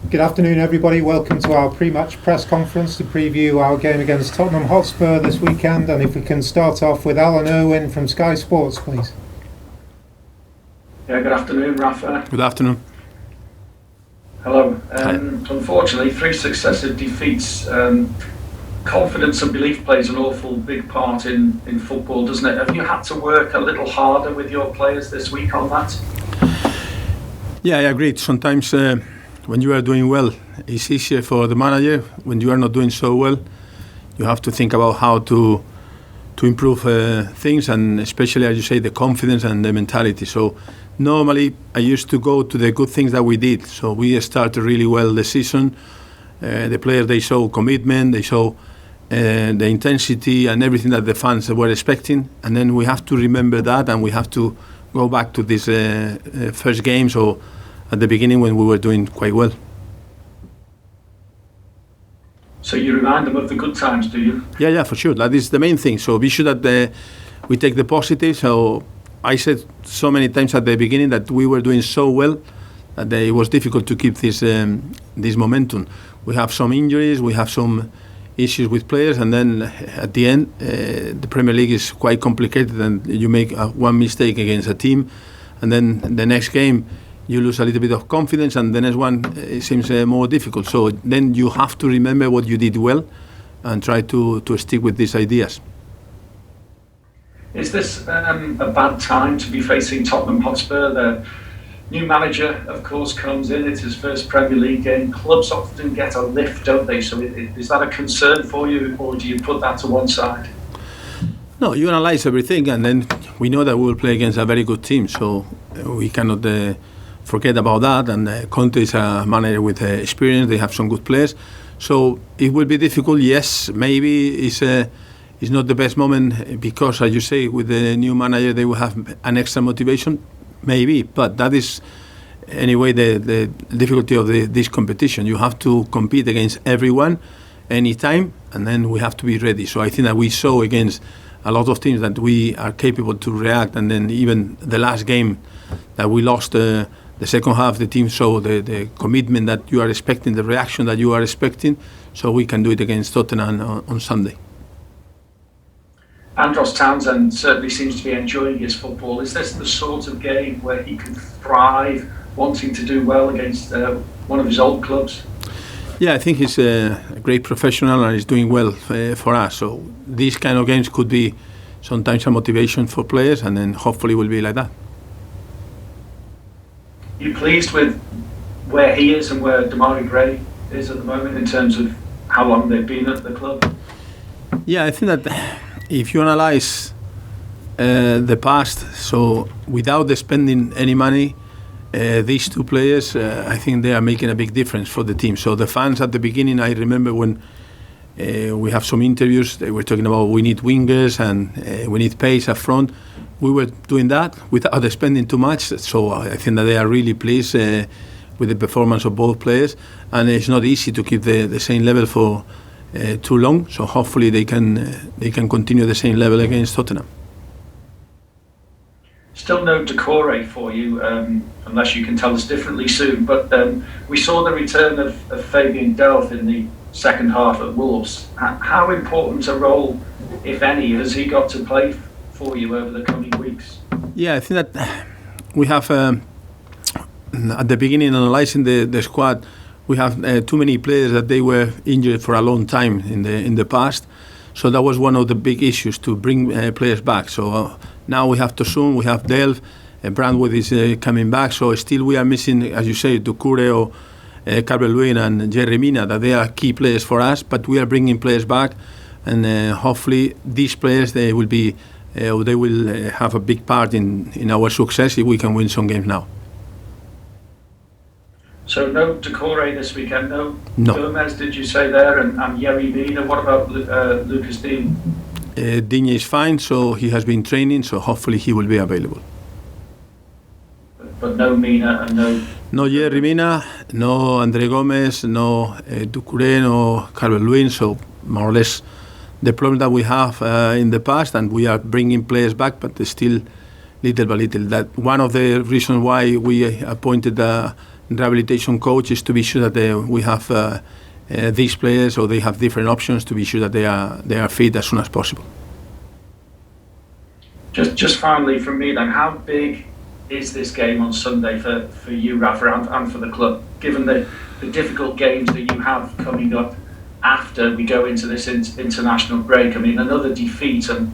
Good afternoon, everybody. Welcome to our pre-match press conference to preview our game against Tottenham Hotspur this weekend. And if we can start off with Alan Irwin from Sky Sports, please. Yeah, good afternoon, Rafa. Good afternoon. Hello. Unfortunately, 3 successive defeats. Confidence and belief plays an awful big part in football, doesn't it? Have you had to work a little harder with your players this week on that? Yeah, I agree. Sometimes when you are doing well, it's easier for the manager. When you are not doing so well, you have to think about how to improve things, and especially, as you say, the confidence and the mentality. So normally I used to go to the good things that we did. So we started really well the season. The players, they show commitment, they show the intensity and everything that the fans were expecting. And then we have to remember that, and we have to go back to this first games or at the beginning when we were doing quite well. So you remind them of the good times, do you? Yeah, for sure. That is the main thing. So be sure that we take the positive. So I said so many times at the beginning that we were doing so well that it was difficult to keep this momentum. We have some injuries, we have some issues with players, and then at the end, the Premier League is quite complicated, and you make one mistake against a team, and then the next game you lose a little bit of confidence, and the next one it seems more difficult. So then you have to remember what you did well and try to stick with these ideas. Is this a bad time to be facing Tottenham Hotspur? The new manager, of course, comes in. It's his first Premier League game. Clubs often get a lift, don't they? So is that a concern for you, or do you put that to one side? No, you analyze everything, and then we know that we will play against a very good team. So we cannot forget about that. And Conte is a manager with experience. They have some good players. So it will be difficult. Yes, maybe it's not the best moment because, as you say, with the new manager, they will have an extra motivation. Maybe, but that is anyway the difficulty of this competition. You have to compete against everyone, anytime, and then we have to be ready. So I think that we saw against a lot of teams that we are capable to react, and then even the last game that we lost, the second half, the team showed the commitment that you are expecting, the reaction that you are expecting, so we can do it against Tottenham on Sunday. Andros Townsend certainly seems to be enjoying his football. Is this the sort of game where he can thrive, wanting to do well against one of his old clubs? Yeah, I think he's a great professional and he's doing well for us. So these kind of games could be sometimes a motivation for players, and then hopefully will be like that. You pleased with where he is and where Damari Gray is at the moment in terms of how long they've been at the club? Yeah, I think that if you analyze the past, so without spending any money, these two players, I think they are making a big difference for the team. So the fans at the beginning, I remember when we have some interviews, they were talking about we need wingers and we need pace up front. We were doing that without spending too much. So I think that they are really pleased with the performance of both players, and it's not easy to keep the same level for too long, so hopefully they can continue the same level against Tottenham. Still no Decore for you, unless you can tell us differently soon, but we saw the return of Fabian Delph in the second half at Wolves. How important a role, if any, has he got to play for you over the coming weeks? Yeah, I think that we have at the beginning analysing the squad, we have too many players that they were injured for a long time in the past. So that was one of the big issues, to bring players back. So now we have Tosun, we have Delph, Brandwood is coming back. So still we are missing, as you say, Doucouré or Calvert-Lewin and Yerry Mina, that they are key players for us. But we are bringing players back, and hopefully these players they will have a big part in our success if we can win some games now. So no Doucouré this weekend, no. Gomez, did you say there, and Yerry Mina? What about Lucas Digne? Digne is fine, so he has been training, so hopefully he will be available. But no Mina and no... No Yerry Mina, no André Gomez, no Doucouré, no Calvert-Lewin, so more or less the problem that we have in the past, and we are bringing players back, but still little by little. That one of the reasons why we appointed rehabilitation coach is to be sure that we have these players, or they have different options, to be sure that they are fit as soon as possible. Just finally from me then, how big is this game on Sunday for you, Rafa, and for the club, given the difficult games that you have coming up after we go into this international break? I mean, another defeat, and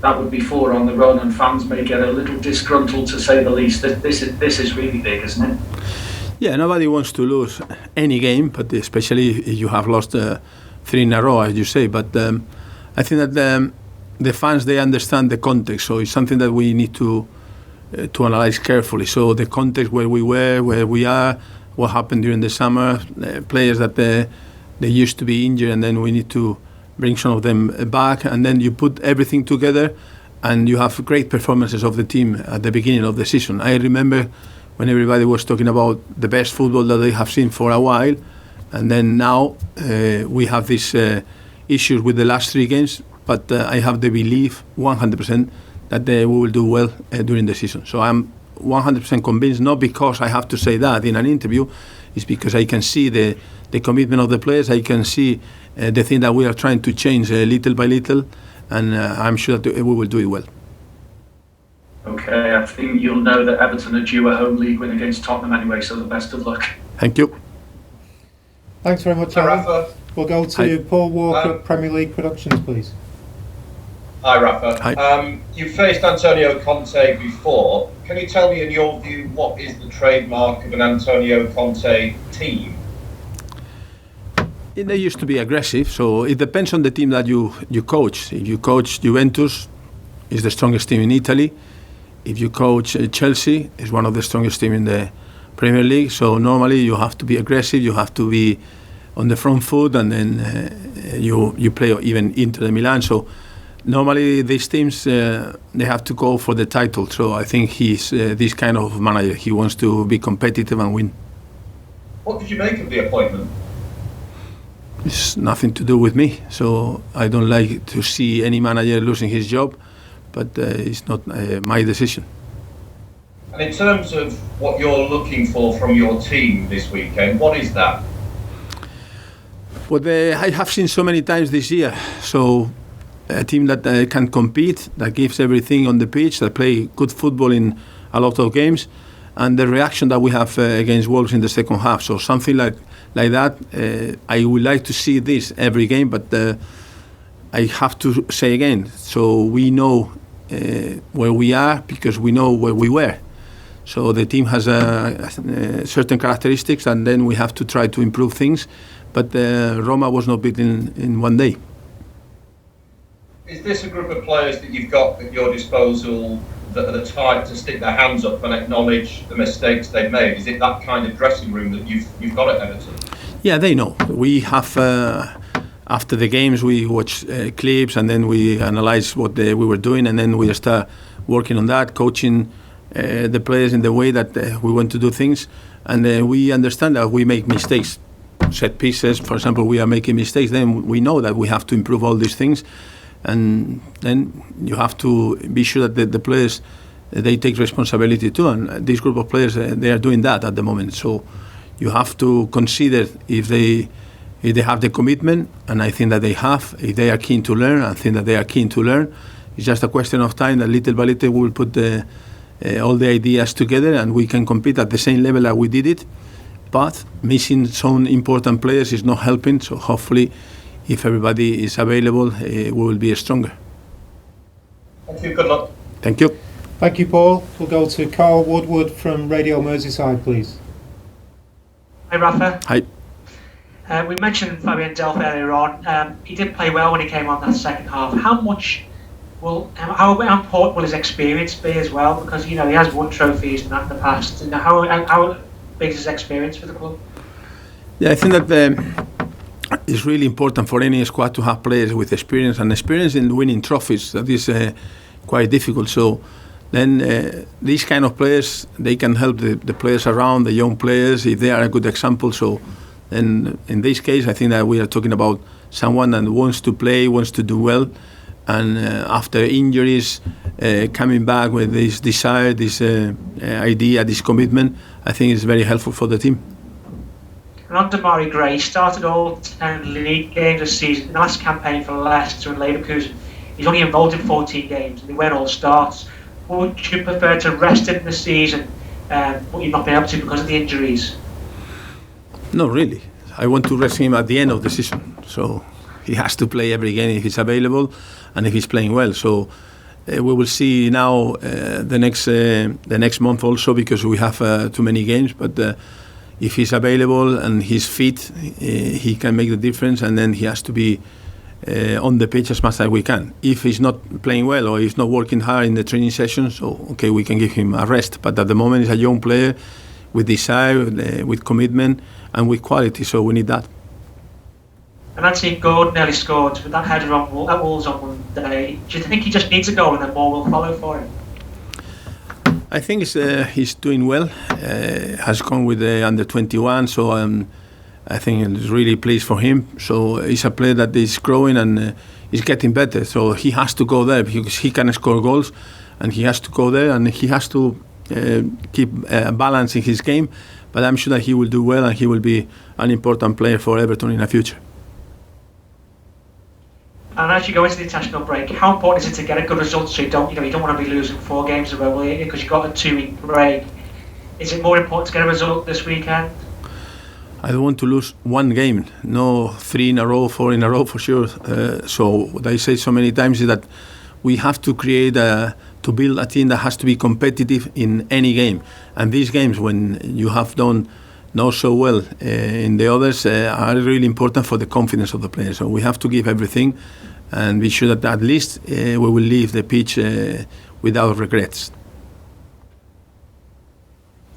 that would be 4 on the run, and fans may get a little disgruntled, to say the least. This is really big, isn't it? Yeah, nobody wants to lose any game, but especially if you have lost 3 in a row, as you say. But I think that the fans, they understand the context, so it's something that we need to analyze carefully. So the context, where we were, where we are, what happened during the summer, players that they used to be injured, and then we need to bring some of them back, and then you put everything together, and you have great performances of the team at the beginning of the season. I remember when everybody was talking about the best football that they have seen for a while, and then now we have these issues with the last 3 games, but I have the belief 100% that we will do well during the season. So I'm 100% convinced, not because I have to say that in an interview, it's because I can see the commitment of the players. I can see the thing that we are trying to change little by little, and I'm sure that we will do it well. Okay, I think you'll know that Everton are due a home league win against Tottenham anyway, so the best of luck. Thank you. Thanks very much, Hi, Alan. Rafa. We'll go to Paul Walker, Premier League Productions, please. Hi, Rafa. Hi. You've faced Antonio Conte before. Can you tell me, in your view, what is the trademark of an Antonio Conte team? They used to be aggressive, so it depends on the team that you coach. If you coach Juventus, it's the strongest team in Italy. If you coach Chelsea, it's one of the strongest teams in the Premier League. So normally you have to be aggressive, you have to be on the front foot, and then you play even Inter Milan. So normally these teams, they have to go for the title. So I think he's this kind of manager. He wants to be competitive and win. What did you make of the appointment? It's nothing to do with me. So I don't like to see any manager losing his job, but it's not my decision. And in terms of what you're looking for from your team this weekend, what is that? What I have seen so many times this year. So a team that can compete, that gives everything on the pitch, that play good football in a lot of games, and the reaction that we have against Wolves in the second half. So something like that. I would like to see this every game, but I have to say again, so we know where we are because we know where we were. So the team has certain characteristics, and then we have to try to improve things. But Roma was not beaten in one day. Is this a group of players that you've got at your disposal that are the type to stick their hands up and acknowledge the mistakes they've made? Is it that kind of dressing room that you've got at Everton? Yeah, they know. We have, after the games, we watch clips, and then we analyze what we were doing, and then we start working on that, coaching the players in the way that we want to do things. And we understand that we make mistakes. Set pieces, for example, we are making mistakes. Then we know that we have to improve all these things. And then you have to be sure that the players, they take responsibility too. And this group of players, they are doing that at the moment. So you have to consider if they have the commitment, and I think that they have. If they are keen to learn, I think that they are keen to learn. It's just a question of time that little by little we will put all the ideas together, and we can compete at the same level as we did it. But missing some important players is not helping. So hopefully, if everybody is available, we will be stronger. Thank you. Good luck. Thank you. Thank you, Paul. We'll go to Carl Woodward from Radio Merseyside, please. Hi, Rafa. Hi. We mentioned Fabian Delph earlier on. He did play well when he came on that second half. How important will his experience be as well? Because he has won trophies in the past. How big is his experience for the club? Yeah, I think that it's really important for any squad to have players with experience, and experience in winning trophies. That is quite difficult. So then these kind of players, they can help the players around, the young players, if they are a good example. So then in this case, I think that we are talking about someone that wants to play, wants to do well, and after injuries, coming back with this desire, this idea, this commitment, I think it's very helpful for the team. And on Damari Gray, he started all 10 league games this season. In the last campaign for Leicester and Leverkusen, he's only involved in 14 games, and he went all starts. Would you prefer to rest him this season, but you've not been able to because of the injuries? No, really. I want to rest him at the end of the season. So he has to play every game if he's available and if he's playing well. So we will see now the next month also, because we have too many games. But if he's available and he's fit, he can make the difference, and then he has to be on the pitch as much as we can. If he's not playing well or he's not working hard in the training sessions, so okay, we can give him a rest. But at the moment, he's a young player with desire, with commitment, and with quality. So we need that. And Anthony Gordon nearly scored with that header at Wolves on Monday. Do you think he just needs a goal and then more will follow for him? I think he's doing well. Has gone with the under 21, so I think it's really pleased for him. So he's a player that is growing and is getting better. So he has to go there because he can score goals, and he has to go there and he has to keep balance in his game. But I'm sure that he will do well, and he will be an important player for Everton in the future. And as you go into the international break, how important is it to get a good result so you don't want to be losing 4 games in a row because you've got a 2-week break? Is it more important to get a result this weekend? I don't want to lose one game, no 3 in a row, 4 in a row for sure. So what I say so many times is that we have to to build a team that has to be competitive in any game. And these games, when you have done not so well in the others, are really important for the confidence of the players. So we have to give everything and be sure that at least we will leave the pitch without regrets.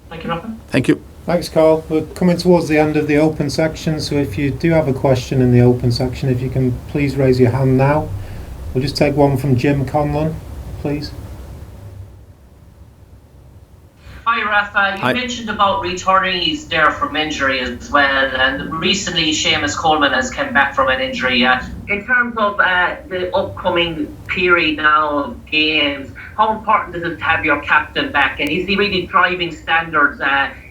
Thank you, Rafa. Thank you. Thanks, Carl. We're coming towards the end of the open section, so if you do have a question in the open section, if you can please raise your hand now. We'll just take one from Jim Conlon, please. Hi Rafa, you Hi. mentioned about returnees there from injury as well, and recently Seamus Coleman has come back from an injury. In terms of the upcoming period now of games, how important is it to have your captain back, and is he really driving standards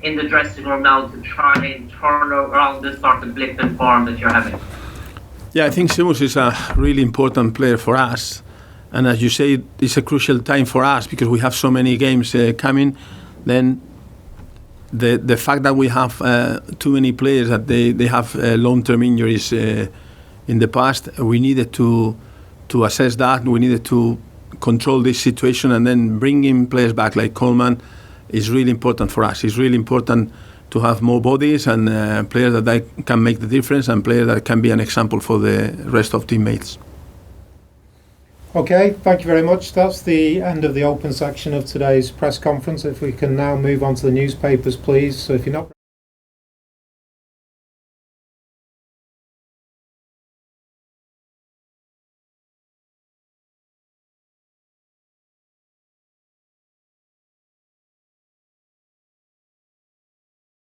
in the dressing room now to try and turn around this sort of blip in form that you're having? Yeah, I think Seamus is a really important player for us, and as you say, it's a crucial time for us because we have so many games coming. Then the fact that we have too many players that they have long-term injuries in the past, we needed to assess that. We needed to control this situation, and then bringing players back like Coleman is really important for us. It's really important to have more bodies and players that can make the difference, and players that can be an example for the rest of teammates. Okay, thank you very much. That's the end of the open section of today's press conference. If we can now move on to the newspapers, please. So if you're not